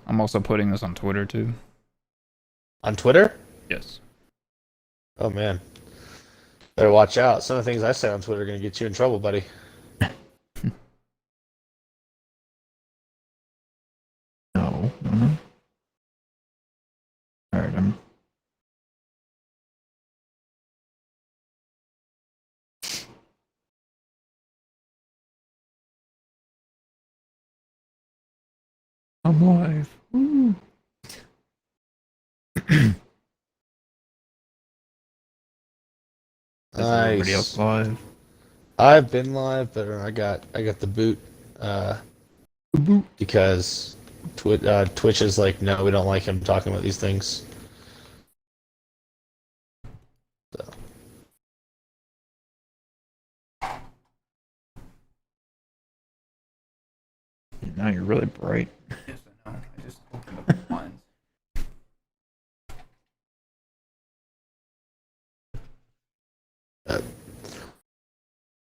I'm also putting this on Twitter too. On Twitter? Yes. Oh man, better watch out. Some of the things I say on Twitter are gonna get you in trouble, buddy. No. Mm-hmm. All right. I'm live. Woo. Is everybody else Nice. live? I've been live, but I got the boot because Twitch is like, no, we don't like him talking about these things. So. Now you're really bright. Yes, I know. I just opened up the blinds.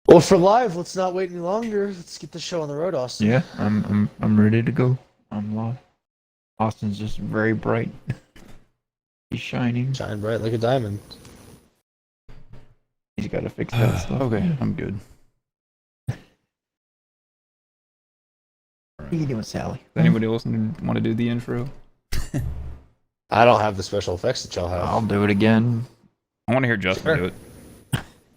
Well, for live, let's not wait any longer. Let's get the show on the road, Austin. Yeah, I'm ready to go. I'm live. Austin's just very bright. He's shining. Shine bright like a diamond. He's got to fix that stuff. Okay, I'm good. What are you doing, Sally? Does anybody else want to do the intro? I don't have the special effects that y'all have. I'll do it again. I want to hear Justin do it.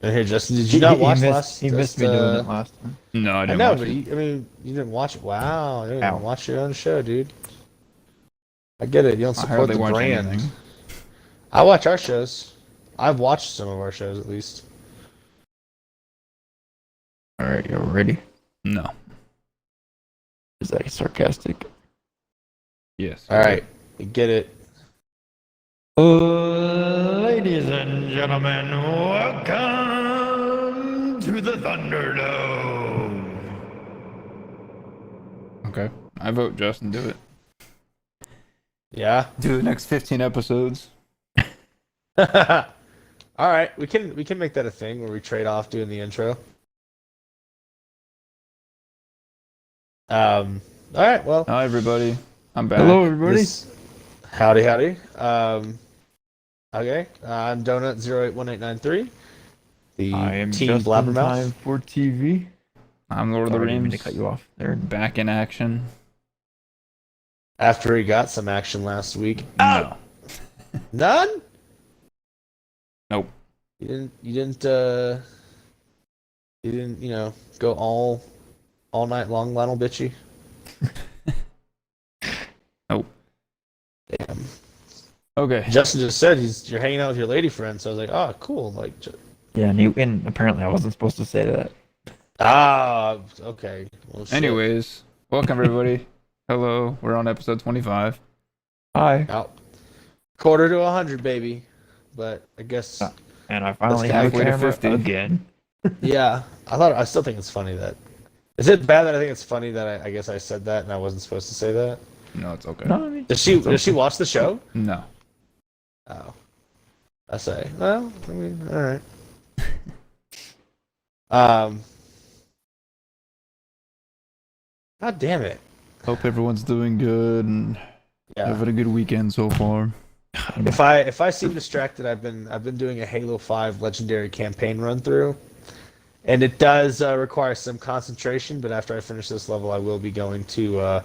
And here, Justin, did you not watch last? He missed me doing it last time. No, I didn't. I know, watch but it. you didn't watch it. Wow, you didn't even watch your own show, dude. I get it. You don't support the brand. Anything. I watch our shows. I've watched some of our shows, at least. All right, you ready? No. Is that sarcastic? Yes. All right, you get it. Ladies and gentlemen, welcome to the Thunderdome. Okay, I vote Justin do it. Yeah. Do the next 15 episodes. All right, we can make that a thing where we trade off doing the intro. All right, well. Hi everybody, I'm back. Hello everybody. Howdy. Okay, I'm Donut081893. I am Team just Blabbermouth. In time for TV. I'm Lord of the Rings. I didn't mean to cut you off. They're back in action. After he got some action last week. No. None? Nope. You didn't go all night long, Lionel Bitchy? Nope. Damn. Okay. Justin just said you're hanging out with your lady friend, so I was like, oh, cool. Like, yeah, and apparently I wasn't supposed to say that. Okay. Well, anyways, welcome everybody. Hello, we're on episode 25. Hi. Out. Quarter to 100, baby. But I guess. And I finally have a camera 50 again. Yeah, I still think it's funny that. Is it bad that I think it's funny that I guess I said that and I wasn't supposed to say that? No, it's okay. No, I mean, does she watch the show? No. Oh. I say. Well, I mean, all right. God damn it. Hope everyone's doing good and having a good weekend so far. If I seem distracted, I've been doing a Halo 5 Legendary campaign run through, and it does require some concentration. But after I finish this level, I will be going to.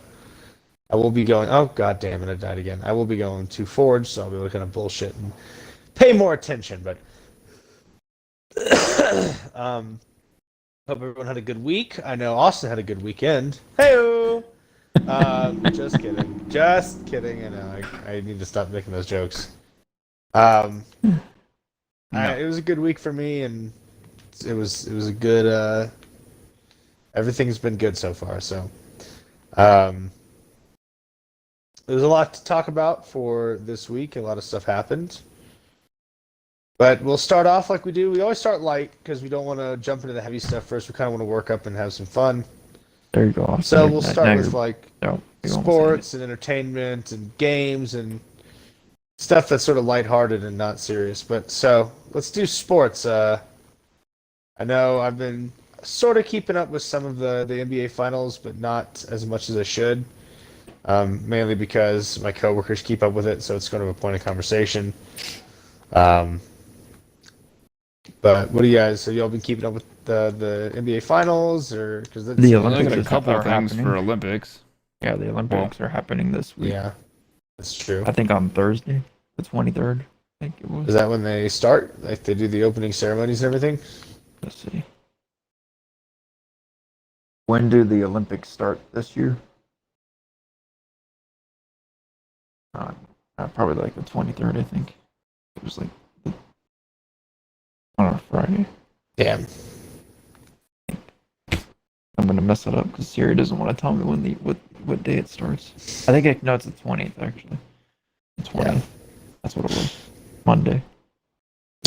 Oh god damn it! I died again. I will be going to Forge, so I'll be looking at bullshit and pay more attention. But hope everyone had a good week. I know Austin had a good weekend. Hey-o! Just kidding. I know I need to stop making those jokes. It was a good week for me, and it was a good. Everything's been good so far. So, there's a lot to talk about for this week. A lot of stuff happened. But we'll start off like we do. We always start light because we don't want to jump into the heavy stuff first. We kind of want to work up and have some fun. There you go. So we'll start with sports and entertainment and games and stuff that's sort of lighthearted and not serious. But so let's do sports. I know I've been sort of keeping up with some of the NBA finals, but not as much as I should. mainly because my coworkers keep up with it, so it's kind of a point of conversation. Um, but what do you guys? Have y'all been keeping up with the NBA finals, or because The I Olympics got a is couple are of things happening. for Olympics. Yeah, the Olympics are happening this week. Yeah, that's true. I think on Thursday, the 23rd. I think it was. Is that when they start? Like they do the opening ceremonies and everything? Let's see. When do the Olympics start this year? Probably like the 23rd, I think. It was like on a Friday. Damn. I'm gonna mess it up because Siri doesn't want to tell me when what day it starts. I think it's the 20th actually. The 20th. Yeah. That's what it was. Monday.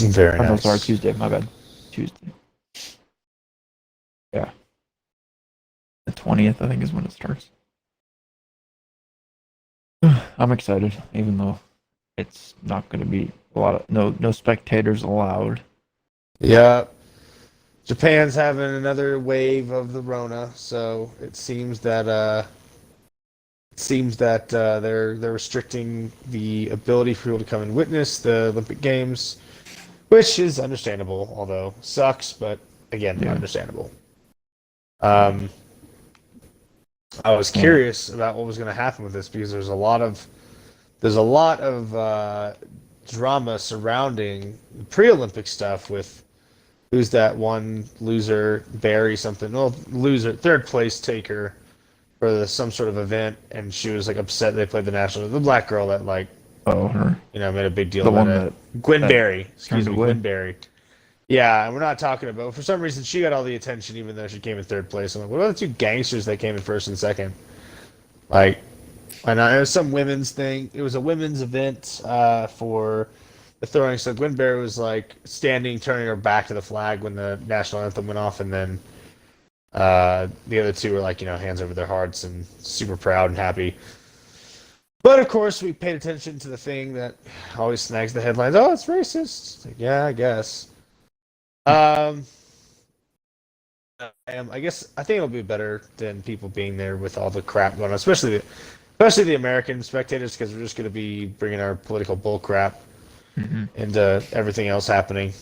Very Oh, no, nice. sorry, Tuesday. My bad. Tuesday. Yeah. The 20th, I think, is when it starts. I'm excited, even though it's not going to be a lot of no spectators allowed. Yeah. Japan's having another wave of the Rona, so it seems that they're restricting the ability for people to come and witness the Olympic Games, which is understandable, although sucks, but again, Yeah. understandable. I was curious about what was going to happen with this because there's a lot of drama surrounding the pre-Olympic stuff with who's that one loser, Barry something, well, loser, third place taker for some sort of event, and she was like upset they played the black girl that like Oh, her. made a big deal The about one it. Gwen that Berry, excuse turned me, away. Gwen Berry. Yeah, and we're not talking about. For some reason, she got all the attention, even though she came in third place. I'm like, what about the two gangsters that came in first and second? Like, I know it was some women's thing. It was a women's event for the throwing. So Gwen Berry was like standing, turning her back to the flag when the national anthem went off, and then the other two were like, hands over their hearts and super proud and happy. But of course, we paid attention to the thing that always snags the headlines. Oh, it's racist. It's like, yeah, I guess. I think it'll be better than people being there with all the crap going on, especially the American spectators, because we're just going to be bringing our political bull crap into everything else happening.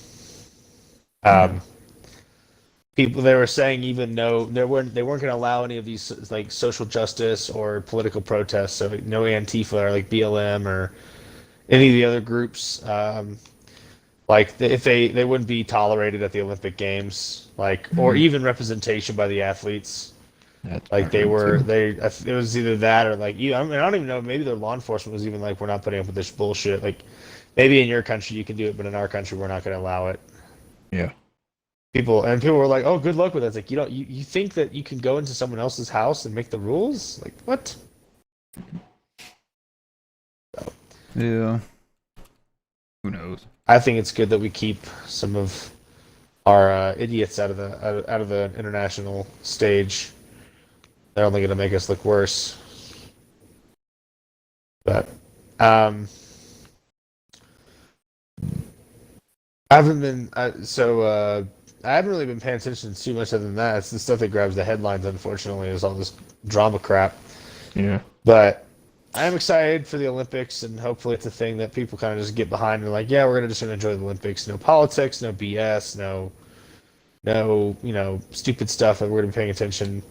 People, they were saying even no, they weren't going to allow any of these like social justice or political protests. So no Antifa or like BLM or any of the other groups. Like if they wouldn't be tolerated at the Olympic Games, like or even representation by the athletes. That's Like what I heard, too. it was either that or like I don't even know. Maybe their law enforcement was even like, we're not putting up with this bullshit. Like maybe in your country you can do it, but in our country we're not going to allow it. Yeah. People were like, "Oh, good luck with that." It's like you think that you can go into someone else's house and make the rules? Like what? Yeah. Who knows? I think it's good that we keep some of our idiots out of the international stage. They're only going to make us look worse. But I haven't been I haven't really been paying attention too much other than that. It's the stuff that grabs the headlines. Unfortunately, is all this drama crap. Yeah. But I am excited for the Olympics, and hopefully it's a thing that people kind of just get behind and like, yeah, we're just gonna enjoy the Olympics. No politics, no BS, no stupid stuff that we're gonna be paying attention.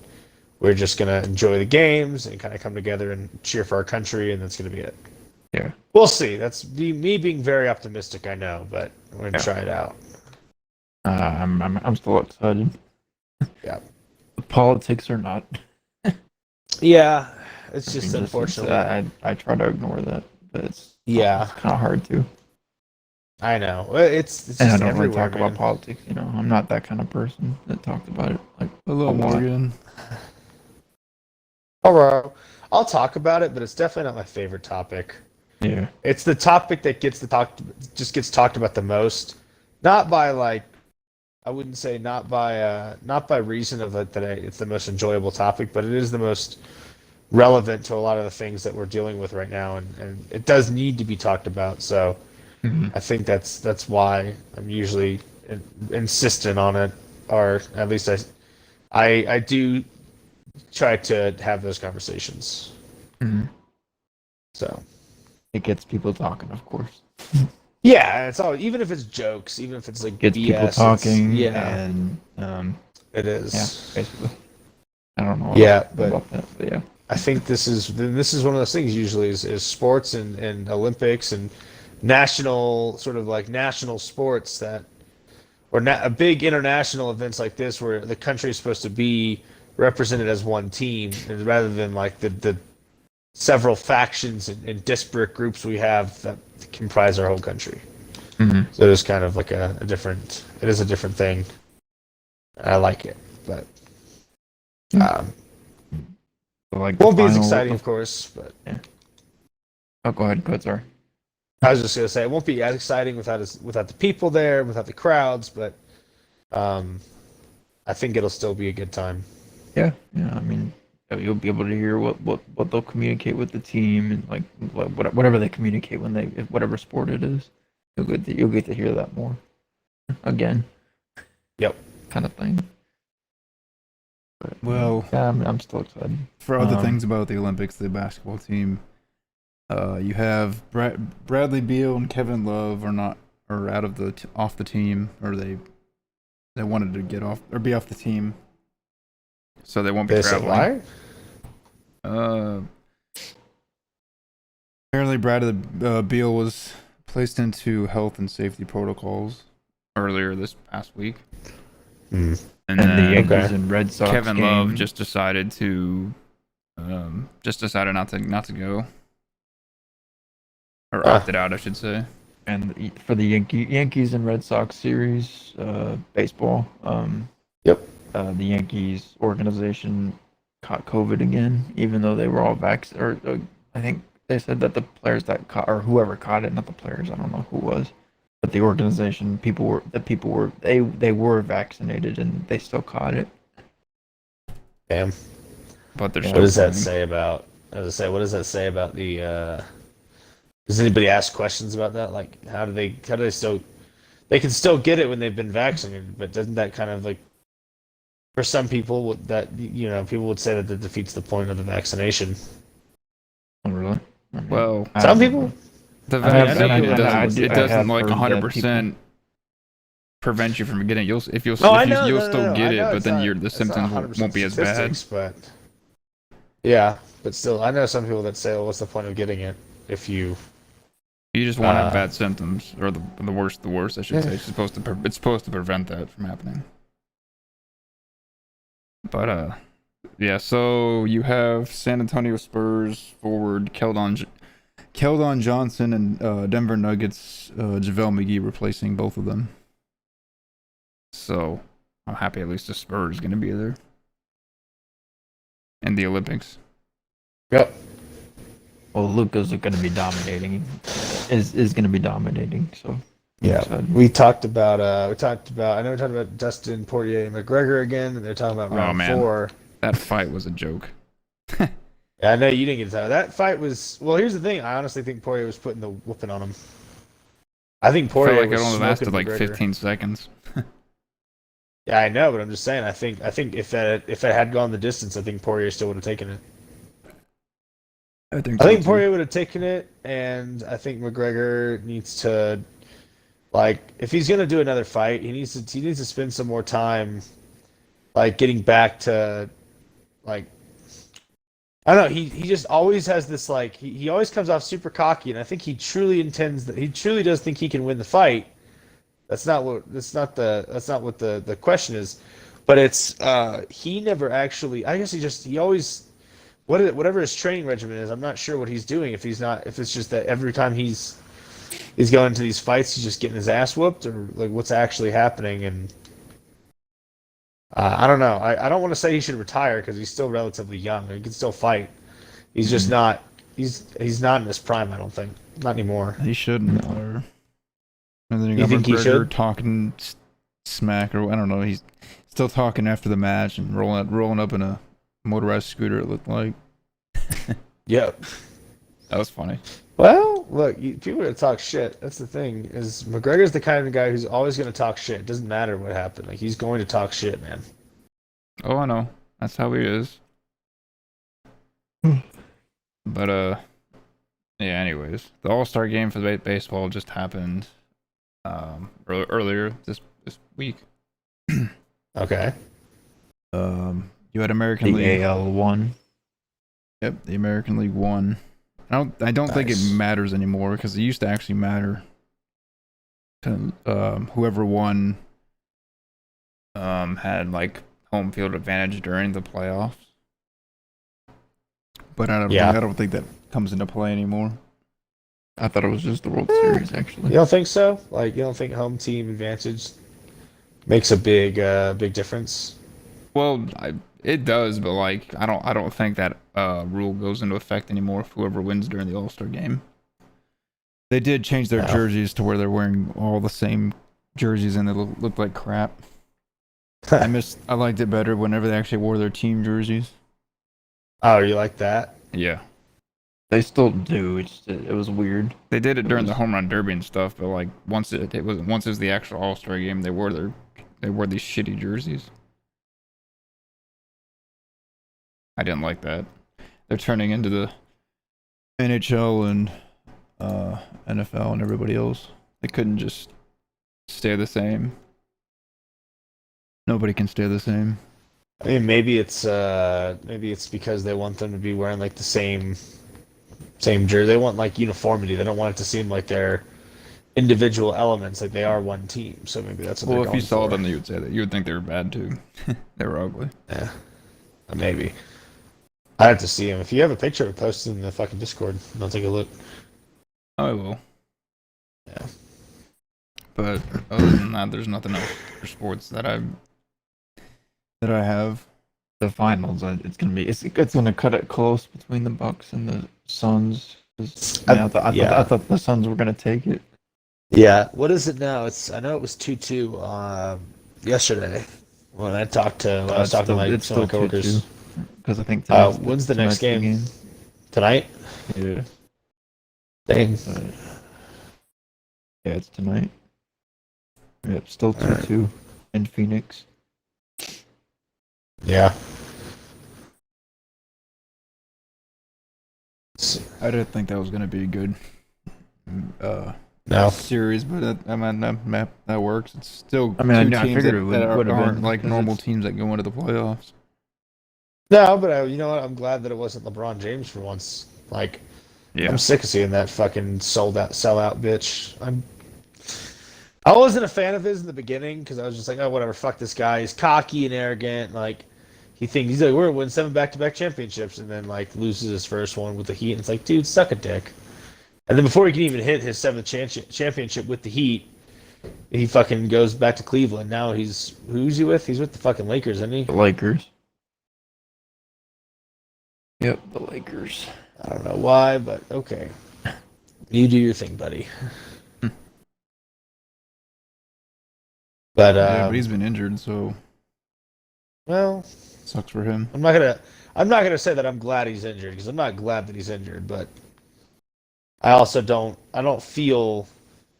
We're just gonna enjoy the games and kind of come together and cheer for our country, and that's gonna be it. Yeah. We'll see. That's me being very optimistic, I know, but we're gonna try it out. I'm still excited. Yeah. The politics are not. Yeah, it's just I mean, unfortunate. I try to ignore that, but it's Yeah, kind of hard to. I know. It's And I just don't really everywhere, talk man. about politics. I'm not that kind of person that talks about it like Hello, a lot. Morgan. Alright, I'll talk about it, but it's definitely not my favorite topic. Yeah. It's the topic that gets talked about the most. Not by like, I wouldn't say not by reason of it that it's the most enjoyable topic, but it is the most relevant to a lot of the things that we're dealing with right now, and it does need to be talked about. So I think that's why I'm usually insistent on it, or at least I do try to have those conversations. Mm-hmm. So It gets people talking, of course. yeah, it's all, even if it's jokes, even if it's like Gets BS, people talking, yeah, and it yeah, is. basically. I don't know what else Yeah, to say but about that, but yeah. I think this is one of those things usually is sports and Olympics and national sort of like national sports that or a big international events like this where the country is supposed to be represented as one team and rather than like the several factions and disparate groups we have that comprise our whole country. Mm-hmm. So it is kind of like a different. It is a different thing. I like it, but So, like, won't be as exciting, of course. But yeah. Oh, go ahead, sorry. I was just gonna say it won't be as exciting without the people there, without the crowds. But I think it'll still be a good time. Yeah, I mean, you'll be able to hear what they'll communicate with the team and like whatever they communicate when whatever sport it is. You'll get to hear that more again. Yep. Kind of thing. But, Well, yeah, I'm still excited. for other things about the Olympics, the basketball team, you have Bradley Beal and Kevin Love are out of off the team, or they wanted to get off or be off the team, so they won't be traveling. Why? Apparently, Bradley Beal was placed into health and safety protocols earlier this past week. Mm. And the then Yankees and Red Sox Kevin game, Love just decided not to go, or opted out, I should say. and for the Yankees and Red Sox series, baseball. Yep. The Yankees organization caught COVID again, even though they were all vaccinated. Or I think they said that the players that caught, or whoever caught it, not the players, I don't know who was, but the organization, they were vaccinated and they still caught it. Damn. But they're What still does that playing. say about? As I say, what does that say about the? Does anybody ask questions about that? Like, how do they still? They can still get it when they've been vaccinated, but doesn't that kind of like? For some people, people would say that that defeats the point of the vaccination. Oh, really? Well, Some people. the I mean, I know vaccine people that doesn't like heard that 100% prevent you from getting it. You'll still get it, but then the symptoms won't be as bad. But yeah, but still, I know some people that say, "Well, what's the point of getting it if you?" You just won't have bad symptoms, or the worst, I should say. It's supposed to prevent that from happening. But yeah. So you have San Antonio Spurs forward Keldon Johnson and Denver Nuggets JaVale McGee replacing both of them. So I'm happy at least the Spurs is going to be there in the Olympics. Yep. Well, Luka's going to be dominating. Is going to be dominating. So Yeah, we talked about. I know we talked about Dustin Poirier and McGregor again, and they're talking about round 4. That fight was a joke. Yeah, I know you didn't get to tell. That fight was. Well, here's the thing. I honestly think Poirier was putting the whooping on him. I think Poirier felt like was it only lasted like McGregor. 15 seconds. Yeah, I know, but I'm just saying. I think if it had gone the distance, I think Poirier still would have taken it. I think Poirier would have taken it, and I think McGregor needs to, like, if he's gonna do another fight, he needs to spend some more time, like, getting back to, like, I don't know. He just always has this, like, he always comes off super cocky, and I think he truly does think he can win the fight. That's not what the question is, but it's he never actually. I guess he always. Whatever his training regimen is, I'm not sure what he's doing. If it's just that every time he's going into these fights, he's just getting his ass whooped, or like what's actually happening. And I don't know. I don't want to say he should retire because he's still relatively young. He can still fight. He's just not. He's not in his prime. I don't think. Not anymore. He shouldn't retire. And then You got think he McGregor should? talking smack, or I don't know. He's still talking after the match and rolling up in a motorized scooter. It looked like. Yep. That was funny. Well, look, people are gonna talk shit. That's the thing. Is McGregor's the kind of guy who's always gonna talk shit. It doesn't matter what happened. Like he's going to talk shit, man. Oh, I know. That's how he is. But Yeah. Anyways, the All-Star game for the baseball just happened earlier this week. Okay. You had American The League. AL one. Yep, the American League won. I don't think it Nice. matters anymore because it used to actually matter. Whoever won had like home field advantage during the playoffs. But I don't think that comes into play anymore. I thought it was just the World Series actually. You don't think so? Like, you don't think home team advantage makes a big difference? Well, it does, but like I don't think that rule goes into effect anymore if whoever wins during the All-Star game. They did change their jerseys to where they're wearing all the same jerseys and they look like crap. I liked it better whenever they actually wore their team jerseys. Oh, you like that? Yeah. They still do. It was weird. They did it during the home run derby and stuff, but like once it was the actual All-Star game, they wore these shitty jerseys. I didn't like that. They're turning into the NHL and NFL and everybody else. They couldn't just stay the same. Nobody can stay the same. I mean, maybe it's because they want them to be wearing like the same jersey. They want like uniformity. They don't want it to seem like they're individual elements, like they are one team. So maybe that's what they're Well, if you going saw for. them, you would say that. You would think they were bad too. They were ugly. Yeah, maybe. I have to see him. If you have a picture, post it in the fucking Discord, and I'll take a look. I will. Yeah. But other than that, there's nothing else for sports that I have. The finals. It's gonna cut it close between the Bucks and the Suns. I thought the Suns were gonna take it. Yeah. What is it now? I know it was 2-2 yesterday when I talked to some of my coworkers. Because I think when's the next game? Tonight? Yeah. Dang. Yeah, it's tonight. Yep, still 2-2 in Phoenix. Yeah. I didn't think that was gonna be a good No. series, but that works. It's still I mean, two I teams figured that, it that would have aren't been like 'cause normal it's- teams that go into the playoffs. No, but you know what? I'm glad that it wasn't LeBron James for once. Like, Yeah. I'm sick of seeing that fucking sellout bitch. I wasn't a fan of his in the beginning because I was just like, oh, whatever, fuck this guy. He's cocky and arrogant. Like, he's like, we're gonna win 7 back-to-back championships, and then like loses his first one with the Heat. And it's like, dude, suck a dick. And then before he can even hit his 7th championship with the Heat, he fucking goes back to Cleveland. Now who's he with? He's with the fucking Lakers, isn't he? The Lakers. Yep, the Lakers. I don't know why, but okay. You do your thing, buddy. But But he's been injured, so well, sucks for him. I'm not gonna say that I'm glad he's injured because I'm not glad that he's injured, but I also don't feel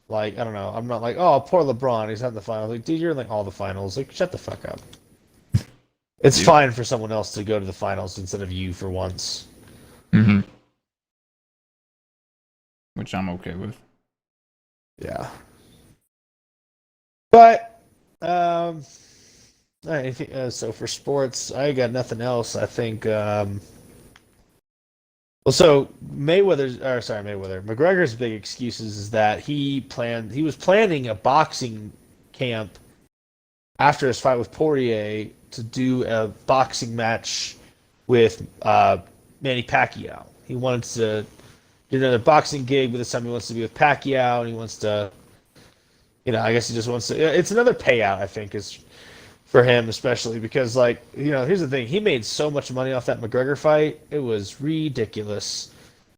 like, I don't know, I'm not like, oh, poor LeBron, he's not in the finals. Like, dude, you're in like all the finals. Like, shut the fuck up. It's fine for someone else to go to the finals instead of you for once. Mm-hmm. Which I'm okay with. Yeah. But so for sports, I got nothing else. I think so McGregor's big excuses is that he was planning a boxing camp after his fight with Poirier to do a boxing match with Manny Pacquiao. He wanted to do another boxing gig, but this time he wants to be with Pacquiao, and he wants to, I guess he just wants to. It's another payout, I think, is for him, especially because, like, here's the thing: he made so much money off that McGregor fight, it was ridiculous.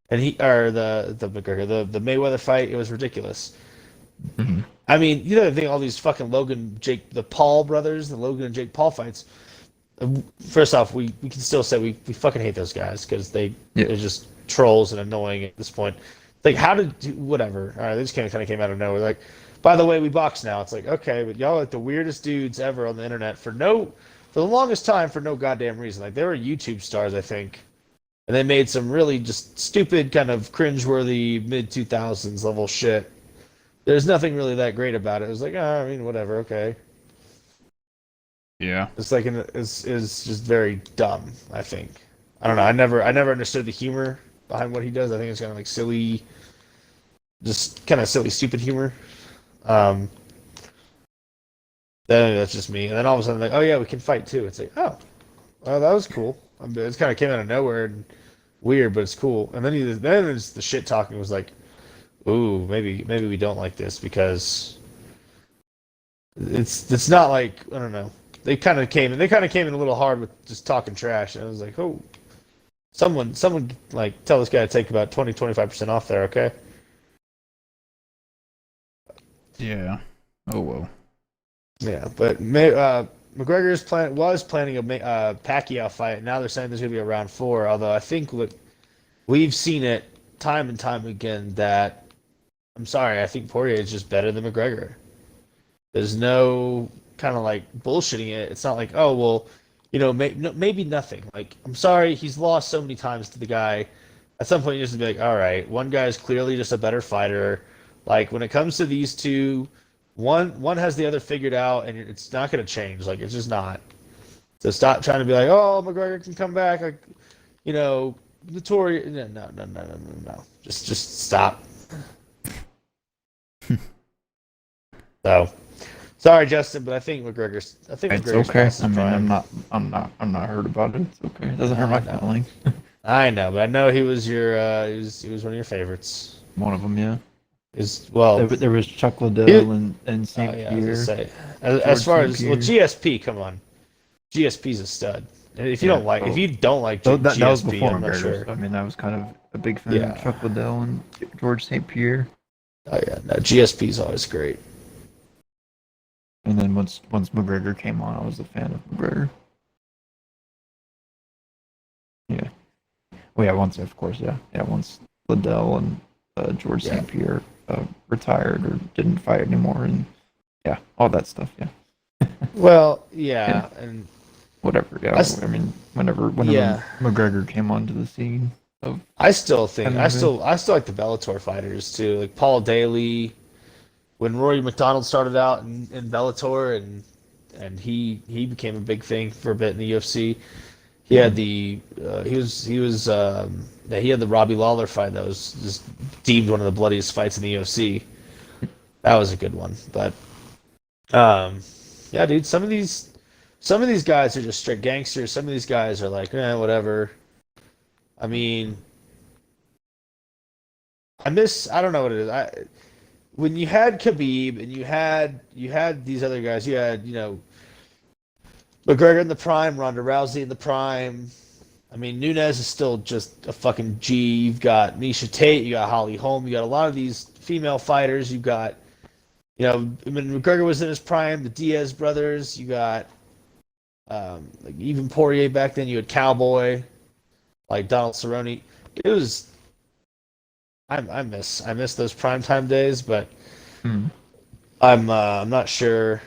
And the Mayweather fight, it was ridiculous. Mm-hmm. I mean, you know the thing, all these fucking the Paul brothers, the Logan and Jake Paul fights. First off, we can still say we fucking hate those guys because they're just trolls and annoying at this point. Like, whatever. All right, they just kind of came out of nowhere. Like, by the way, we box now. It's like, okay, but y'all are like the weirdest dudes ever on the internet for the longest time for no goddamn reason. Like, they were YouTube stars, I think, and they made some really just stupid, kind of cringeworthy mid-2000s level shit. There's nothing really that great about it. It was like, I mean, whatever, okay. Yeah. It's like it's just very dumb, I think. I don't know. I never understood the humor behind what he does. I think it's kind of like silly, just kind of silly, stupid humor. Then that's just me. And then all of a sudden, like, oh yeah, we can fight too. It's like, oh, well, that was cool. It kind of came out of nowhere and weird, but it's cool. And then the shit talking was like, ooh, maybe we don't like this because it's not like, I don't know. They kind of came in a little hard with just talking trash, and I was like, oh, someone like tell this guy to take about 20-25% off there, okay? Yeah. Oh well. Yeah, but McGregor's was planning a Pacquiao fight. Now they're saying there's going to be a round 4. Although I think we've seen it time and time again that I'm sorry, I think Poirier is just better than McGregor. There's no kind of like bullshitting it. It's not like, oh well, maybe nothing. Like, I'm sorry, he's lost so many times to the guy. At some point, you just be like, all right, one guy is clearly just a better fighter. Like when it comes to these two, one has the other figured out, and it's not going to change. Like it's just not. So stop trying to be like, oh, McGregor can come back. Like, Notorious. No. Just stop. So. Sorry, Justin, but I think McGregor's. It's McGregor's okay. past his prime. I'm not hurt about it. It's okay. It doesn't hurt my feelings. I know, but I know he was your. He was one of your favorites. One of them, yeah. There was Chuck Liddell and St. Yeah, Pierre. As far as GSP, come on, GSP's a stud. If you don't like GSP, that was before I'm not McGregor. sure. So, I mean, I was kind of a big fan of Chuck Liddell and George St. Pierre. Oh yeah, no, GSP's always great. And then once McGregor came on, I was a fan of McGregor. Yeah. Well, yeah. Once Liddell and George St. Pierre retired or didn't fight anymore, and all that stuff. Yeah. Well, yeah, and whatever. Yeah. I mean, whenever McGregor came onto the scene. I still like the Bellator fighters too, like Paul Daly. When Rory McDonald started out in Bellator and he became a big thing for a bit in the UFC, he had he had the Robbie Lawler fight that was just deemed one of the bloodiest fights in the UFC. That was a good one, but yeah, dude, some of these guys are just straight gangsters. Some of these guys are like, whatever. I mean, I don't know what it is. When you had Khabib and you had these other guys, you had, McGregor in the prime, Ronda Rousey in the prime. I mean, Nunes is still just a fucking G. You've got Miesha Tate, you got Holly Holm, you got a lot of these female fighters. You've got, when McGregor was in his prime, the Diaz brothers. You got, like even Poirier back then. You had Cowboy, like Donald Cerrone. It was. I miss those primetime days, but I'm not sure.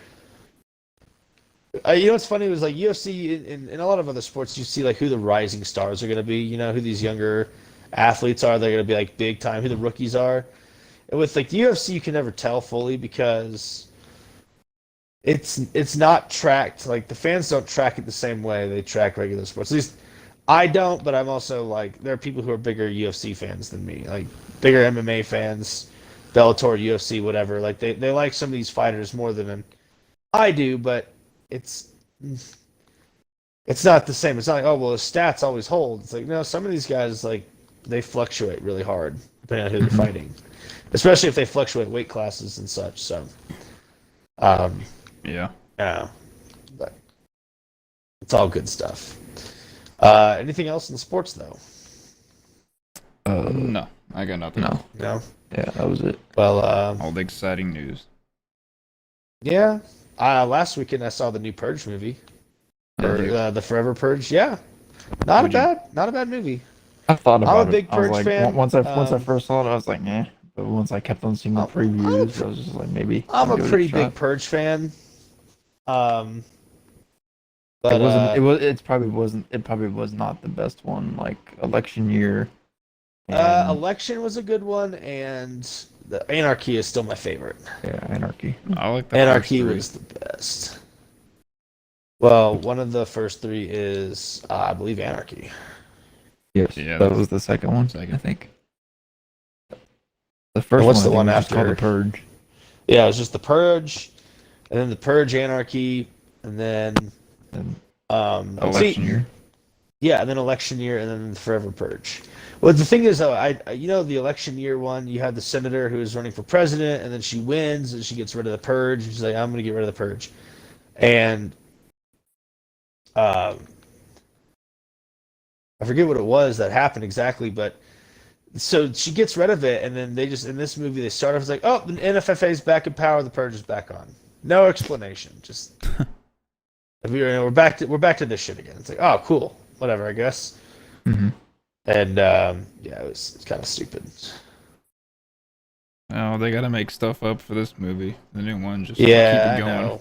What's funny was like UFC in a lot of other sports, you see like who the rising stars are going to be. Who these younger athletes are. They're going to be like big time. Who the rookies are. And with like the UFC, you can never tell fully because it's not tracked. Like the fans don't track it the same way they track regular sports. At least I don't, but I'm also like there are people who are bigger UFC fans than me. Like bigger MMA fans, Bellator, UFC, whatever. Like they like some of these fighters more than I do, but it's not the same. It's not like, oh well, his stats always hold. It's like, no, some of these guys like they fluctuate really hard depending on who they're fighting, especially if they fluctuate weight classes and such. So, yeah, but it's all good stuff. Anything else in the sports though? No, I got nothing. No. Yeah, that was it. Well, all the exciting news. Yeah. Last weekend I saw the new Purge movie, or the Forever Purge. Yeah, not a bad movie. I thought about it. I'm a big Purge fan. Once I first saw it, I was like, nah. But once I kept on seeing the previews, I was just like, maybe. I'm a pretty big Purge fan. But It probably wasn't. It probably was not the best one. Like election year. And, Election was a good one, and the Anarchy is still my favorite. yeah, Anarchy. I like the Anarchy first three. was the best. Well, one of the first three is, I believe, Anarchy. Yes, Yeah, that that's was the second one. second. I think. The first What's one, the I think, one was just called after? The Purge. Yeah, it was just the Purge, and then the Purge, Anarchy, and then And see, election year. yeah, and then election year, and then the Forever Purge. Well, the thing is, though, the election year one, you had the senator who is running for president, and then she wins, and she gets rid of the Purge. She's like, I'm going to get rid of the Purge, and I forget what it was that happened exactly, but so she gets rid of it, and then they just in this movie they start off as like, oh, the NFFA is back in power, the Purge is back on, no explanation, just we're back to this shit again. It's like, oh, cool, whatever, I guess. Mm-hmm. And yeah, it's kind of stupid. Oh, they gotta make stuff up for this movie. The new one, just Yeah, keep it I going. know.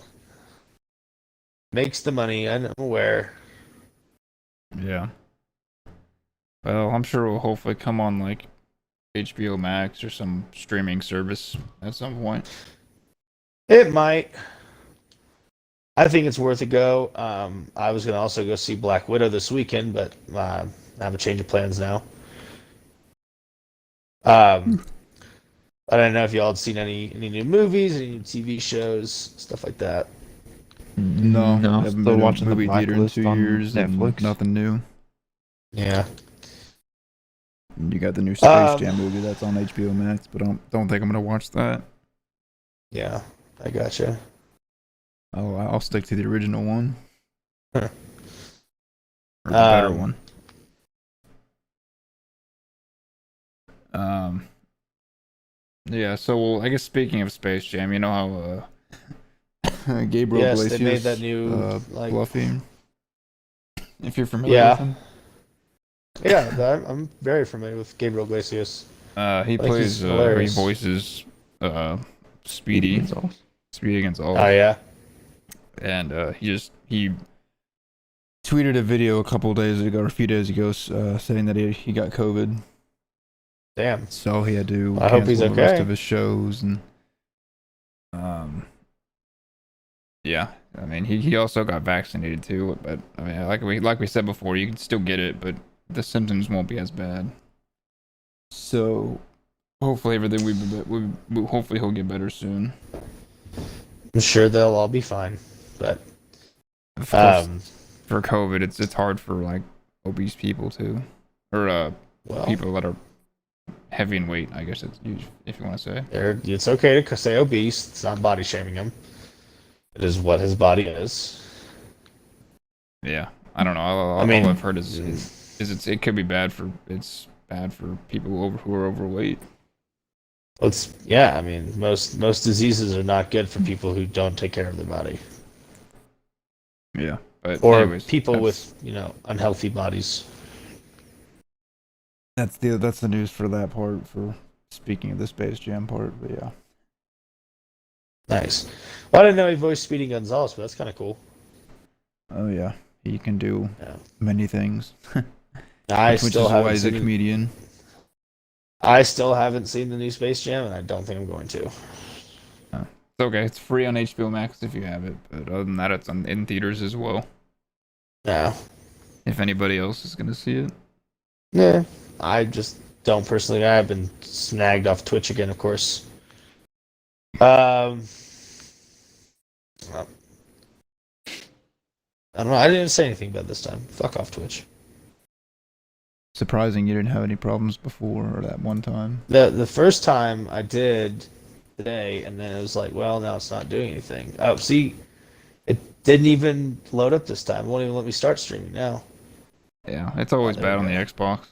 Makes the money. I'm aware. Yeah. Well, I'm sure it will hopefully come on like HBO Max or some streaming service at some point. It might. I think it's worth a go. I was gonna also go see Black Widow this weekend, but I have a change of plans now. I don't know if y'all had seen any new movies, any new TV shows, stuff like that. No, no, haven't still been to a watching the movie theater in Blacklist 2 on years. and Netflix. Nothing new. Yeah. You got the new Space Jam movie that's on HBO Max, but I don't think I'm gonna watch that. Yeah, I gotcha. I'll stick to the original one. Huh. Or the better one. Yeah, so I guess speaking of Space Jam, you know how Gabriel Yes, Iglesias they made that new like. Fluffy. If you're familiar Yeah. with him. Yeah, I'm very familiar with Gabriel Iglesias. He Like, plays he's he hilarious. voices Speedy Gonzalez. Gonzalez. Oh yeah. And he tweeted a video a couple days ago or a few days ago saying that he got COVID. Damn. So he had to I hope he's cancel the rest okay. of his shows and yeah. I mean he also got vaccinated too, but I mean like we said before, you can still get it, but the symptoms won't be as bad. So hopefully everything we hopefully he'll get better soon. I'm sure they'll all be fine, but Of course, for COVID, it's hard for like obese people too, or well, people that are heavy in weight. I guess if you want to say. it's okay to say obese. It's not body shaming him. It is what his body is. Yeah, I don't know. All I've heard is it could be bad for people who are overweight. I mean, most diseases are not good for people who don't take care of their body, Yeah, but or anyways, people with unhealthy bodies. that's the news for that part. For speaking of the Space Jam part, but yeah. Nice. Well, I didn't know he voiced Speedy Gonzalez, but that's kind of cool. Oh yeah, he can do Yeah. many things. Which Which is why he's a comedian. I still haven't seen the new Space Jam, and I don't think I'm going to. It's okay. It's free on HBO Max if you have it. But other than that, it's in theaters as well. Yeah. If anybody else is gonna see it. Yeah. I just don't personally. I've been snagged off Twitch again, of course. I don't know. I didn't even say anything about this time. Fuck off Twitch. Surprising you didn't have any problems before or that one time. The first time I did today, and then it was like, well, now it's not doing anything. Oh, see, it didn't even load up this time. It won't even let me start streaming now. Yeah, it's always There bad we on the go. Xbox.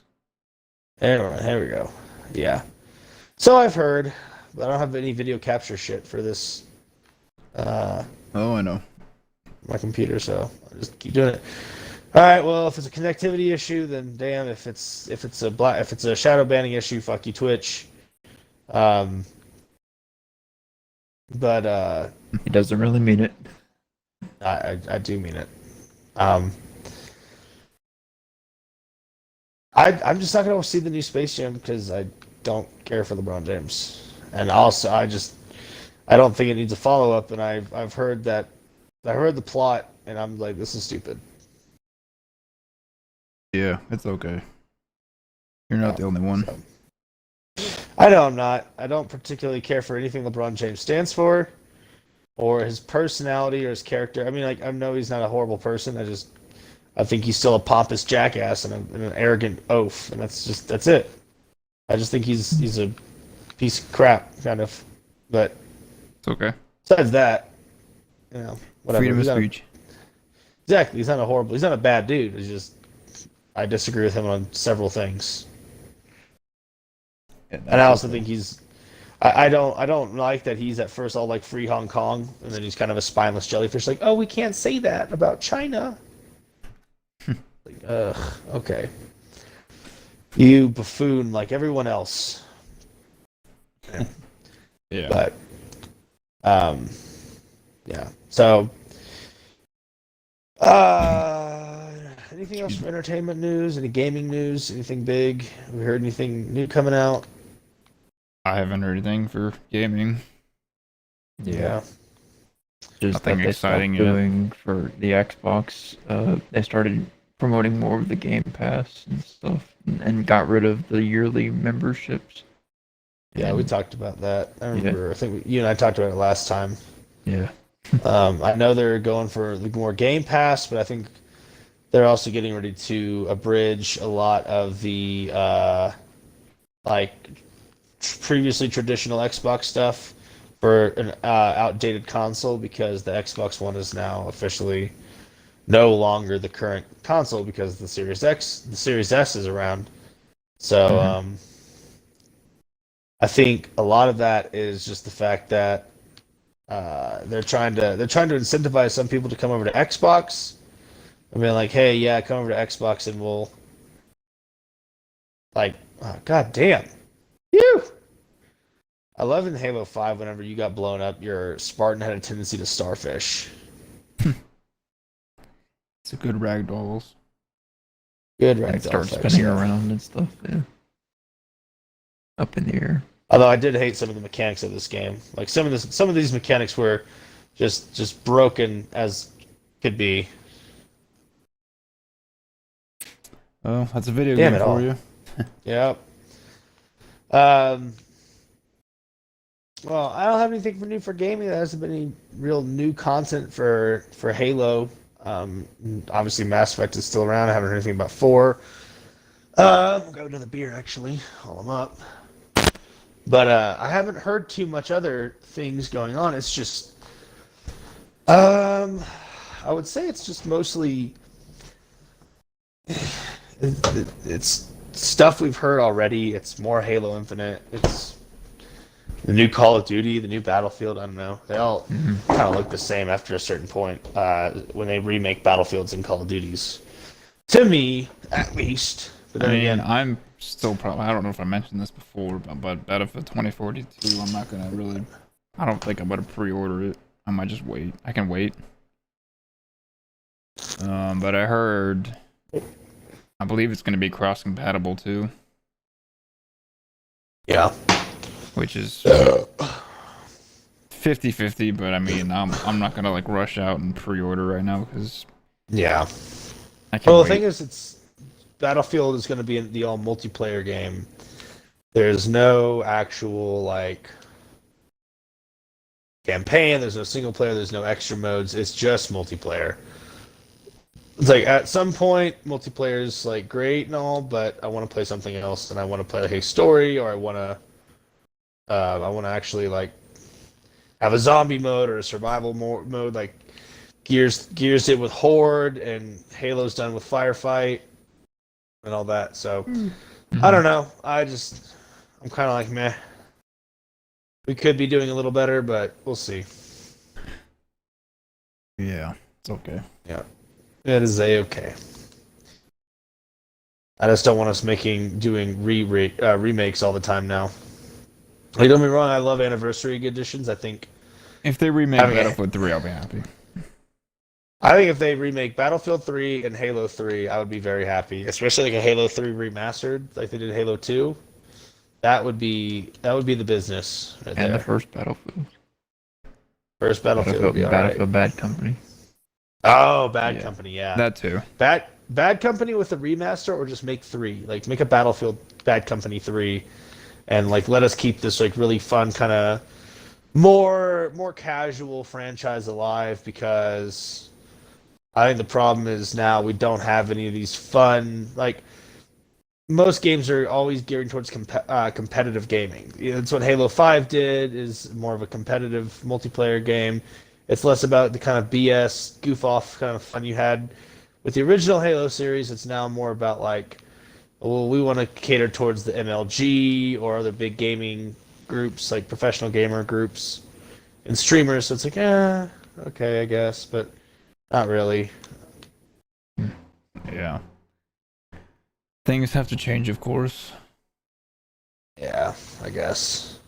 Here we go. Yeah. So I've heard, but I don't have any video capture shit for this Oh, I know. my computer, so I'll just keep doing it. All right. Well, if it's a connectivity issue, then damn. If it's a shadow banning issue, fuck you, Twitch. But He doesn't really mean it. I do mean it. I'm just not going to see the new Space Jam because I don't care for LeBron James, and also I don't think it needs a follow up. And I've heard the plot, and I'm like, this is stupid. Yeah, it's okay. You're not the only one. So. I know I'm not. I don't particularly care for anything LeBron James stands for, or his personality or his character. I mean, like, I know he's not a horrible person. I think he's still a pompous jackass and an arrogant oaf, and that's it. I just think he's a piece of crap, kind of. But It's okay. besides that, whatever. Freedom of speech. Exactly. He's not a bad dude. It's just I disagree with him on several things. Yeah, And I also think I don't like that he's at first all like free Hong Kong, and then he's kind of a spineless jellyfish, like, oh, we can't say that about China. Like, ugh, okay. You buffoon like everyone else. Yeah. But, yeah. So, anything else for entertainment news? Any gaming news? Anything big? Have we heard anything new coming out? I haven't heard anything for gaming. Yeah. Just Nothing that they exciting stopped yet. doing for the Xbox. They started promoting more of the Game Pass and stuff, and got rid of the yearly memberships. Yeah, we And- talked about that. I remember. I think you and I talked about it last time. Yeah. I know they're going for more Game Pass, but I think they're also getting ready to abridge a lot of the like previously traditional Xbox stuff for an outdated console, because the Xbox One is now officially no longer the current console because the Series S is around. So I think a lot of that is just the fact that they're trying to incentivize some people to come over to Xbox. I mean, like, hey, yeah, come over to Xbox and we'll like, god damn, phew. I love in Halo 5 whenever you got blown up, your Spartan had a tendency to starfish. It's a good ragdolls. Good And ragdoll start effects, spinning yeah. around and stuff. Yeah. Up in the air. Although I did hate some of the mechanics of this game. Like some of these mechanics were just broken as could be. Oh, that's a video Damn game it all. for you. Yep. Well, I don't have anything new for gaming. There hasn't been any real new content for Halo. Obviously, Mass Effect is still around. I haven't heard anything about 4. We'll go to the beer, actually, while I'm up. But I haven't heard too much other things going on. It's just, I would say it's just mostly, it's stuff we've heard already. It's more Halo Infinite. It's the new Call of Duty, the new Battlefield. I don't know. They all kind of look the same after a certain point when they remake Battlefields and Call of Duties. To me, at least. But then again, I'm still probably, I don't know if I mentioned this before, but Battlefield 2042, I'm not gonna really, I don't think I'm gonna pre-order it. I might just wait. I can wait. But I heard, I believe it's gonna be cross-compatible too, yeah. which is 50-50, but I mean, I'm not gonna like rush out and pre-order right now because Yeah. I can Well, wait. the thing is, Battlefield is going to be the all multiplayer game. There's no actual like campaign. There's no single player. There's no extra modes. It's just multiplayer. It's like at some point, multiplayer is like great and all, but I want to play something else, and I want to play a story, or I want to actually like have a zombie mode or a survival mode. Like Gears did with Horde, and Halo's done with Firefight and all that. So I don't know. I'm kind of like meh. We could be doing a little better, but we'll see. Yeah, it's okay. It is okay. I just don't want us doing remakes all the time now. Like, don't get me wrong, I love anniversary editions. I think If they remake I mean, Battlefield 3, I'll be happy. I think if they remake Battlefield 3 and Halo 3, I would be very happy. Especially like a Halo 3 remastered, like they did Halo 2. That would be the business right And the there. first Battlefield. First Battlefield would be all right. Battlefield Bad Company. Oh, Bad Yeah. Company, yeah. That too. Bad Company with a remaster, or just make 3. Like make a Battlefield Bad Company 3, and like let us keep this like really fun kind of more casual franchise alive, because I think the problem is now we don't have any of these fun, like most games are always gearing towards competitive gaming. That's what Halo 5 did, is more of a competitive multiplayer game. It's less about the kind of BS goof off kind of fun you had with the original Halo series. It's now more about like, well, we want to cater towards the MLG or other big gaming groups, like professional gamer groups and streamers. So it's like, okay, I guess, but not really. Yeah. Things have to change, of course. Yeah, I guess.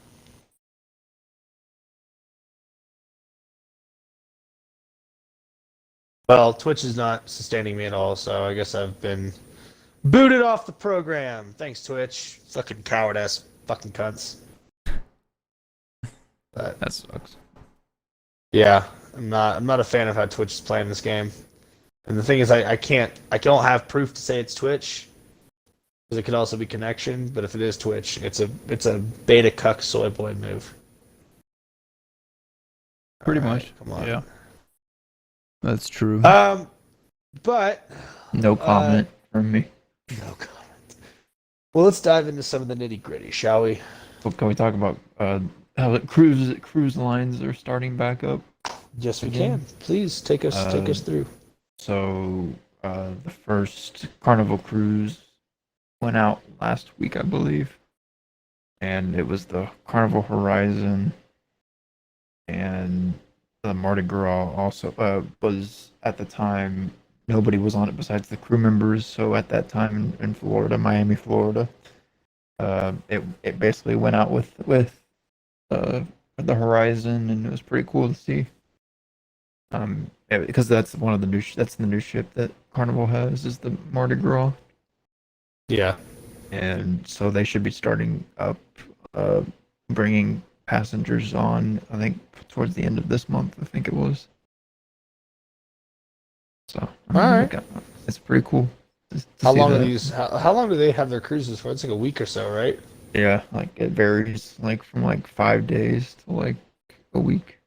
Well, Twitch is not sustaining me at all, so I guess I've been booted off the program. Thanks, Twitch. Fucking coward ass fucking cunts. But That sucks. yeah, I'm not a fan of how Twitch is playing this game. And the thing is, I don't have proof to say it's Twitch, because it could also be connection. But if it is Twitch, it's a beta cuck soy boy move. Pretty All right, much. Come on. Yeah. That's true. But No comment from me. no comment. Well, let's dive into some of the nitty gritty, shall we? So can we talk about how the cruise lines are starting back up? Yes, we Again? can. Please take us through. So the first Carnival cruise went out last week, I believe, and it was the Carnival Horizon, and the Mardi Gras also was at the time. Nobody was on it besides the crew members. So at that time in Florida, Miami, Florida, it basically went out with the Horizon, and it was pretty cool to see. Because that's one of the that's the new ship that Carnival has, is the Mardi Gras, Yeah. and so they should be starting up, bringing passengers on. I think towards the end of this month, I think it was. So Alright. it's pretty cool. How long are these? How long do they have their cruises for? It's like a week or so, right? Yeah, like it varies, like from like 5 days to like a week.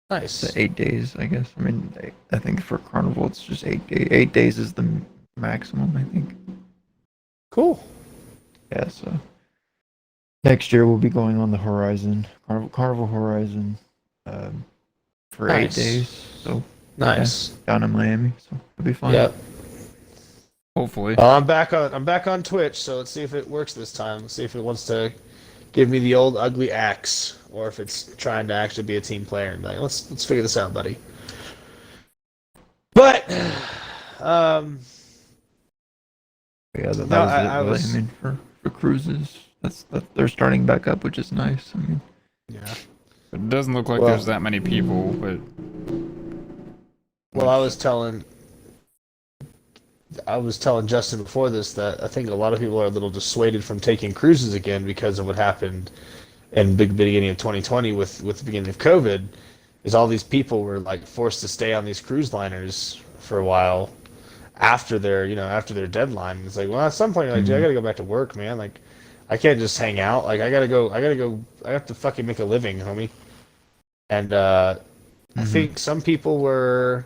Nice. To 8 days, I guess. I mean, I think for Carnival it's just 8 days. 8 days is the maximum, I think. Cool. Yeah, so next year we'll be going on the Horizon, Carnival Horizon, for Nice. 8 days. So Nice. down in Miami, so it'll be fun. Yep. Hopefully. Well, I'm back on Twitch, so let's see if it works this time. Let's see if it wants to give me the old ugly axe, or if it's trying to actually be a team player and be like, let's figure this out, buddy. But Yeah, that No, was it. I Really. was- I mean, for cruises, they're starting back up, which is nice. I mean, yeah. It doesn't look like Well- there's that many people, but Well, I was telling Justin before this that I think a lot of people are a little dissuaded from taking cruises again because of what happened in the beginning of 2020 with the beginning of COVID. Is all these people were like forced to stay on these cruise liners for a while after their deadline. It's like, well, at some point you're like, dude, I gotta go back to work, man. Like, I can't just hang out. Like, I have to fucking make a living, homie. And I think some people are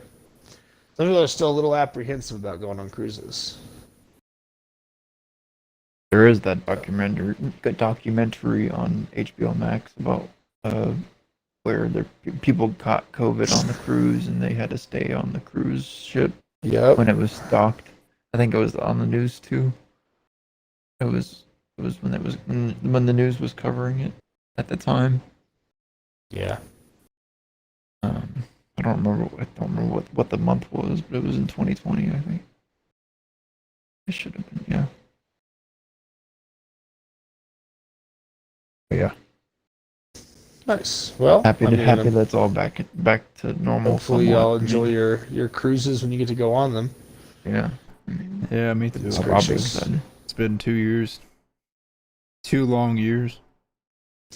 still a little apprehensive about going on cruises. there is that documentary on HBO Max about where people caught COVID on the cruise and they had to stay on the cruise ship Yep. when it was docked. I think it was on the news too. It was when the news was covering it at the time. Yeah. I don't remember what the month was, but it was in 2020, I think. It should have been, yeah. But yeah. Nice. Well, Happy I mean, happy that's all back to normal. hopefully somewhat. y'all I mean, enjoy your cruises when you get to go on them. Yeah. I mean, Yeah, me too. It's I'll be gracious. excited. It's been 2 years. 2 long years.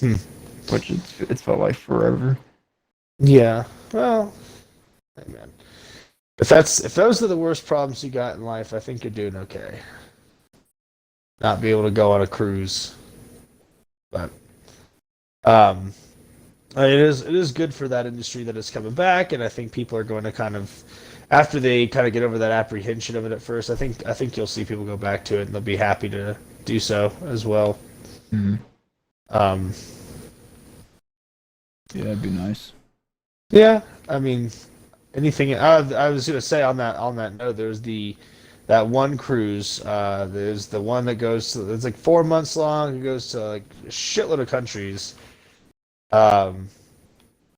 Which it's felt like forever. Yeah. Well, hey man. If those are the worst problems you got in life, I think you're doing okay. Not be able to go on a cruise. But it is good for that industry that it's coming back, and I think people are going to kind of, after they kind of get over that apprehension of it at first, I think you'll see people go back to it, and they'll be happy to do so as well. Mm-hmm. Yeah, it'd be nice. Yeah, I mean, anything. I was gonna say on that note, there's that one cruise. There's the one that goes to. It's like 4 months long. It goes to like a shitload of countries.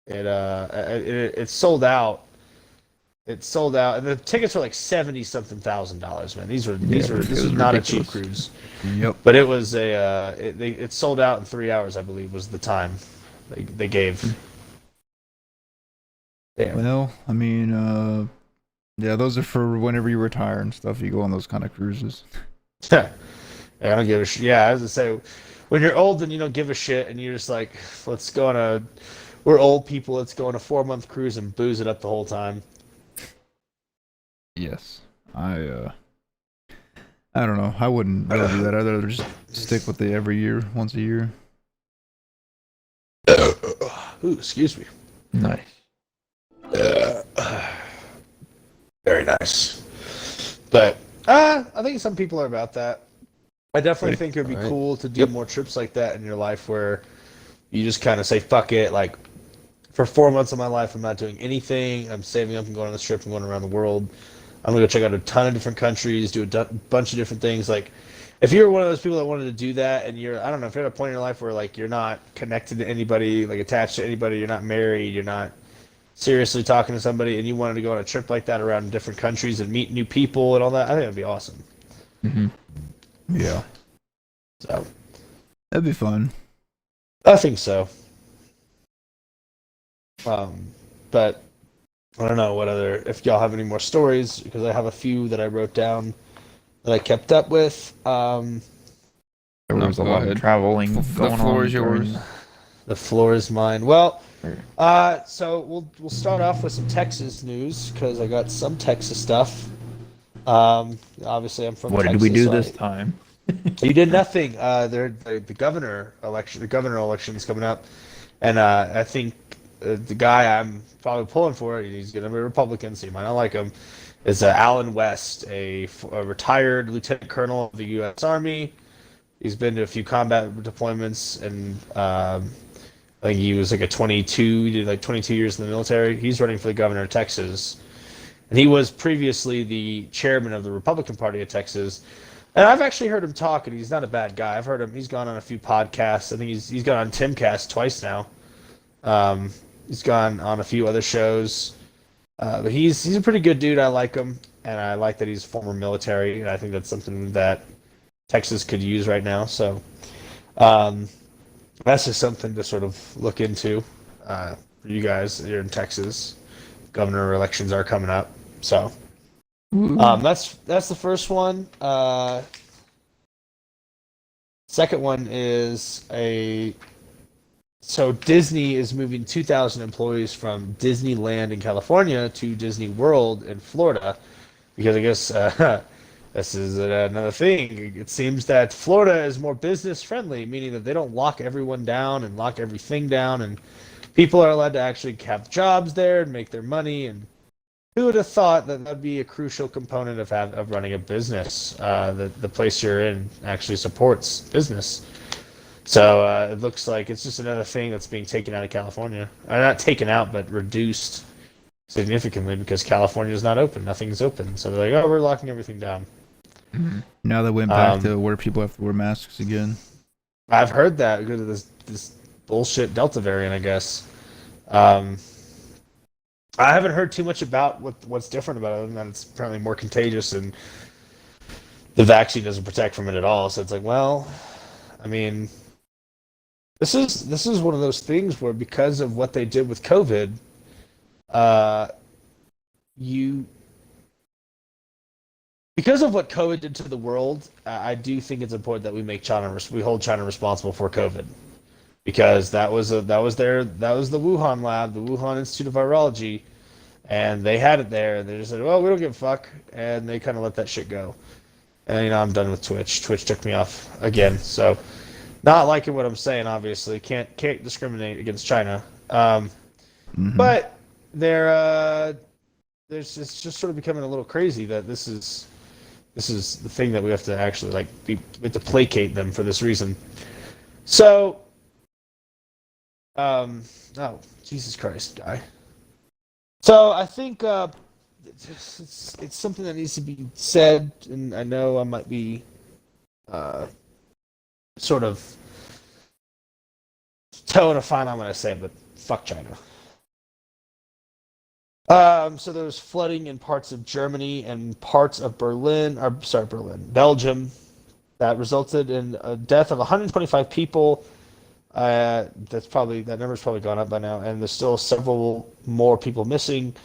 It's sold out. It's sold out, and the tickets were like $70-something thousand, man. This was not a cheap cruise. Yep. But it was it sold out in 3 hours, I believe, was the time they gave. Damn. Well, I mean, yeah, those are for whenever you retire and stuff. You go on those kind of cruises. Yeah, I don't give a shit. Yeah, I was gonna say, when you're old and you don't give a shit, and you're just like, we're old people. Let's go on a 4-month cruise and booze it up the whole time. Yes, I don't know. I wouldn't really do that. I'd rather just stick with it every year, once a year. Ooh, excuse me. Nice. Very nice. But I think some people are about that. I definitely think it would be cool to do more trips like that in your life, where you just kind of say, fuck it, like, for 4 months of my life, I'm not doing anything. I'm saving up and going on this trip and going around the world. I'm going to go check out a ton of different countries, do a bunch of different things. Like, if you're one of those people that wanted to do that, and I don't know, if you're at a point in your life where, like, you're not connected to anybody, like, attached to anybody, you're not married, you're not seriously talking to somebody, and you wanted to go on a trip like that around different countries and meet new people and all that, I think that'd be awesome. Mm-hmm. Yeah. So, That'd be fun. I think so. But I don't know if y'all have any more stories, because I have a few that I wrote down that I kept up with. There was a go lot ahead. of traveling The going on. floor is yours. The floor is mine. Well, Sure. so we'll start off with some Texas news, because I got some Texas stuff. Obviously, I'm from What Texas. did we do so this time? You did nothing. The governor election is coming up, and I think the guy I'm probably pulling for, he's going to be a Republican, so you might not like him, is Alan West, a retired lieutenant colonel of the U.S. Army. He's been to a few combat deployments, and I think he was like 22 years in the military. He's running for the governor of Texas, and he was previously the chairman of the Republican Party of Texas. And I've actually heard him talk, and he's not a bad guy. I've heard him. He's gone on a few podcasts. I think he's gone on Timcast twice now. He's gone on a few other shows. But he's a pretty good dude. I like him, and I like that he's former military, and I think that's something that Texas could use right now. So that's just something to sort of look into for you guys. You're in Texas. Governor elections are coming up, so. That's the first one. Second one is so Disney is moving 2,000 employees from Disneyland in California to Disney World in Florida, because I guess this is another thing. It seems that Florida is more business friendly, meaning that they don't lock everyone down and lock everything down, and people are allowed to actually have jobs there and make their money. And who would have thought that would be a crucial component of running a business? The place you're in actually supports business. So it looks like it's just another thing that's being taken out of California. Not taken out, but reduced significantly, because California is not open. Nothing's open. So they're like, oh, we're locking everything down. Now they went back to where people have to wear masks again. I've heard that because of this bullshit Delta variant, I guess. I haven't heard too much about what's different about it, other than that it's apparently more contagious and the vaccine doesn't protect from it at all. So it's like, well, I mean, This is one of those things where because of what they did with COVID, uh, you because of what COVID did to the world, I do think it's important that we hold China responsible for COVID, because that was the Wuhan lab, the Wuhan Institute of Virology, and they had it there, and they just said, well, we don't give a fuck, and they kind of let that shit go. And I'm done with Twitch. Twitch took me off again, so not liking what I'm saying. Obviously, can't discriminate against China, but it's just sort of becoming a little crazy that this is the thing that we have to actually we have to placate them for this reason. So, oh, Jesus Christ, guy. So I think it's something that needs to be said, and I know I might be sort of toeing a fine line when I say it, but fuck China. So there was flooding in parts of Germany and parts of Belgium, that resulted in a death of 125 people. That number's probably gone up by now, and there's still several more people missing.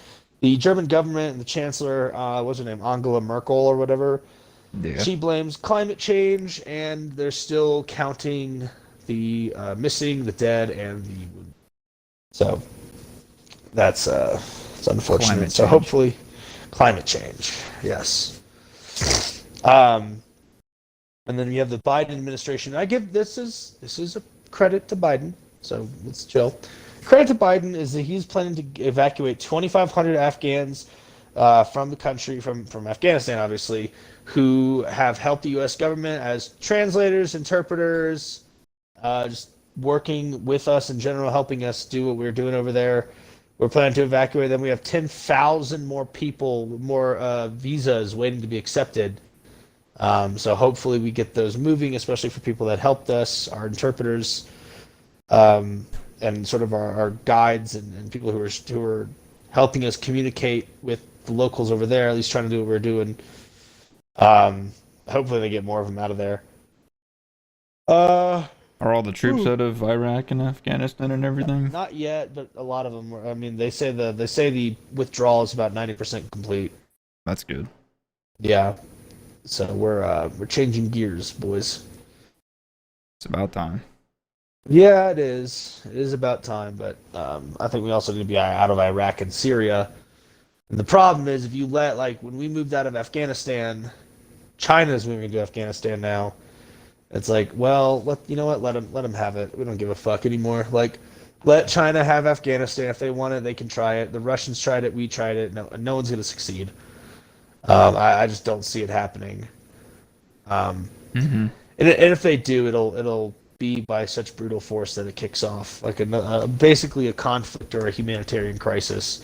The German government and the Chancellor, what's her name, Angela Merkel or whatever, she blames climate change, and they're still counting the missing, the dead, and the wounded. So that's it's unfortunate. So hopefully, climate change, yes. And then you have the Biden administration. I give this is a credit to Biden, so let's chill. Credit to Biden is that he's planning to evacuate 2,500 Afghans from the country, from Afghanistan, obviously, who have helped the U.S. government as translators, interpreters, just working with us in general, helping us do what we're doing over there. We're planning to evacuate them. We have 10,000 more people, more visas waiting to be accepted. So hopefully we get those moving, especially for people that helped us, our interpreters, and sort of our guides and people who are helping us communicate with the locals over there, at least trying to do what we're doing. Hopefully they get more of them out of there. Are all the troops out of Iraq and Afghanistan and everything? Not yet, but a lot of them were. I mean, they say the withdrawal is about 90% complete. That's good. Yeah. So we're changing gears, boys. It's about time. Yeah, it is. It is about time, but I think we also need to be out of Iraq and Syria. And the problem is, if you when we moved out of Afghanistan, China's moving to Afghanistan now. It's like, well, let them have it. We don't give a fuck anymore. Let China have Afghanistan. If they want it, they can try it. The Russians tried it. We tried it. No one's gonna succeed. I just don't see it happening. And if they do, it'll be by such brutal force that it kicks off basically a conflict or a humanitarian crisis.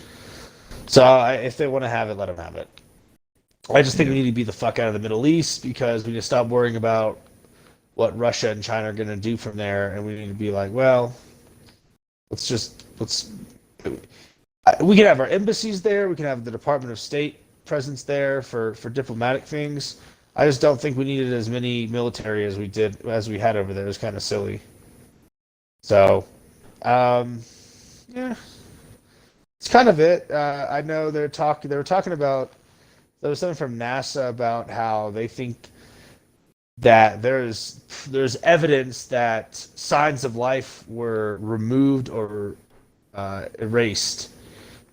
So if they want to have it, let them have it. I just think we need to be the fuck out of the Middle East, because we need to stop worrying about what Russia and China are going to do from there, and we need to be like, well, we can have our embassies there, we can have the Department of State presence there for diplomatic things. I just don't think we needed as many military as we had over there. It was kind of silly. So, yeah, it's kind of it. I know they were talking about, there was something from NASA about how they think that there's evidence that signs of life were removed or erased,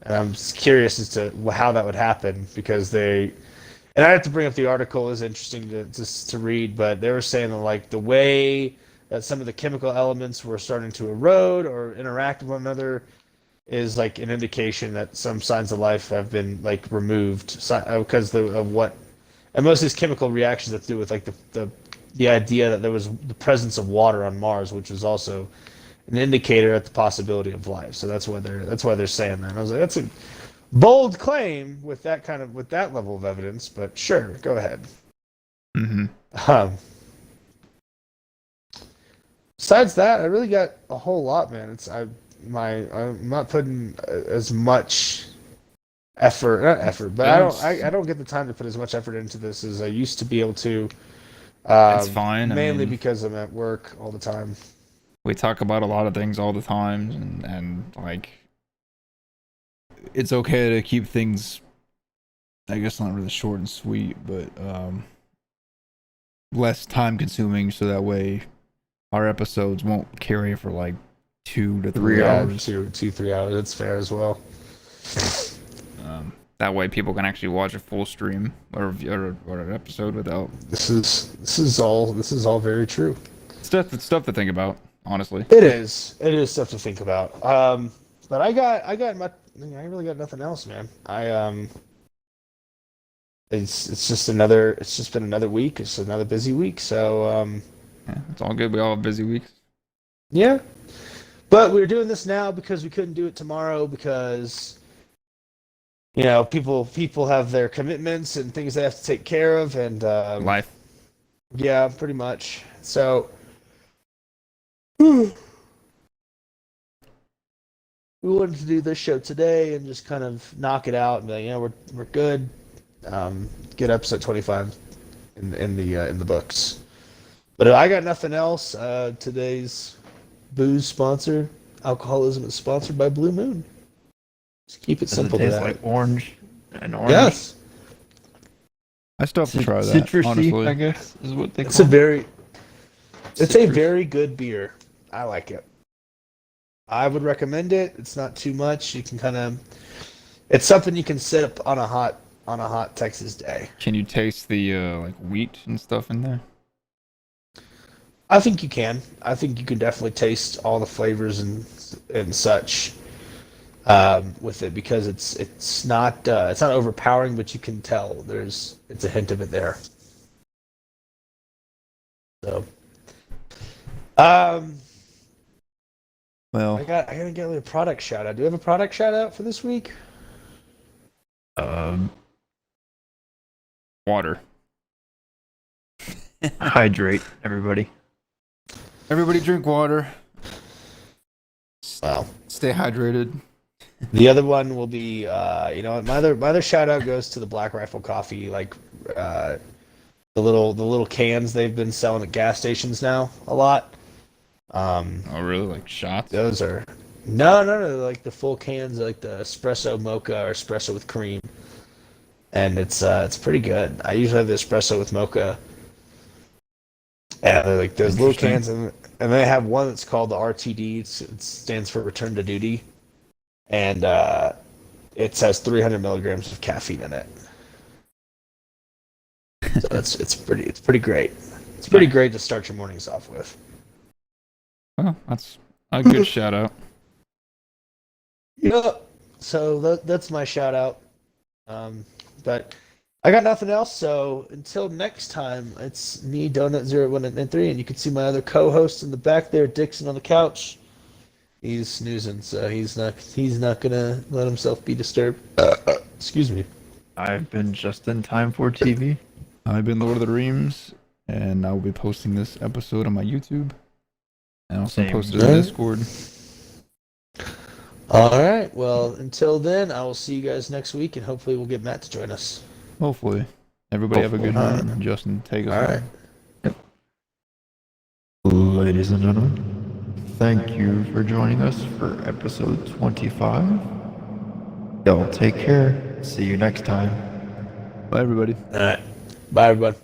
and I'm just curious as to how that would happen, because and I have to bring up the article. Is interesting to read, but they were saying that the way that some of the chemical elements were starting to erode or interact with one another is an indication that some signs of life have been removed because of what. And most of these chemical reactions have to do with the idea that there was the presence of water on Mars, which was also an indicator at the possibility of life. So that's why they're saying that. And I was like, that's a bold claim with that level of evidence, but sure, go ahead. Besides that, I really got a whole lot, man. I'm not putting as much but I don't get the time to put as much effort into this as I used to be able to. It's fine. Mainly because I'm at work all the time. we talk about a lot of things all the time, and like it's okay to keep things, I guess, not really short and sweet, but less time consuming, so that way our episodes won't carry for like 2 to 3 hours. 3 hours. That's fair as well. That way people can actually watch a full stream or an episode without. This is all very true. Stuff to think about, honestly. It is stuff to think about. But I really got nothing else, man. It's just been another week. It's another busy week. So Yeah, it's all good. We all have busy weeks. yeah. But we're doing this now because we couldn't do it tomorrow because people have their commitments and things they have to take care of and Life. Yeah, pretty much. So we wanted to do this show today and just kind of knock it out and be like, we're good. Get episode 25 in the books. But I got nothing else. Today's booze sponsor, alcoholism, is sponsored by Blue Moon. Just keep it simple. Does it taste like orange? Yes. I still have to try that. Citrusy, honestly. I guess, is what they It's call a Citrus. very good beer. I like it. I would recommend it. It's not too much. You can it's something you can sit up on a hot Texas day. Can you taste the like wheat and stuff in there? I think you can. I think you can definitely taste all the flavors and such with it because it's not overpowering, but you can tell it's a hint of it there. So, Well, I gotta get a product shout out. Do you have a product shout out for this week? water. Hydrate, everybody. Everybody drink water. Well, Stay hydrated. the other one will be my other shout out goes to the Black Rifle Coffee, like the little cans they've been selling at gas stations now a lot. Oh, really? Like shots? Those are no, like the full cans, like the espresso mocha or espresso with cream, and it's pretty good. I usually have the espresso with mocha, and they're like those little cans, and they have one that's called the RTD. It stands for Return to Duty, and it has 300 milligrams of caffeine in it. So it's pretty great. It's pretty great to start your mornings off with. Well, that's a good shout out. Yeah. So that's my shout out. But I got nothing else. So until next time, it's me, Donut0193, and you can see my other co-host in the back there, Dixon, on the couch. He's snoozing, so he's not gonna let himself be disturbed. Excuse me. I've been just in time for TV. I've been Lord of the Reams, and I will be posting this episode on my YouTube, and also Same. post it on Discord. All right. Well, until then, I will see you guys next week, and hopefully we'll get Matt to join us. Hopefully. Everybody have a good Hopefully. night. Justin, take us All home. right. Ladies and gentlemen, thank you for joining us for episode 25. Y'all take care. See you next time. Bye, everybody. All right. Bye, everybody.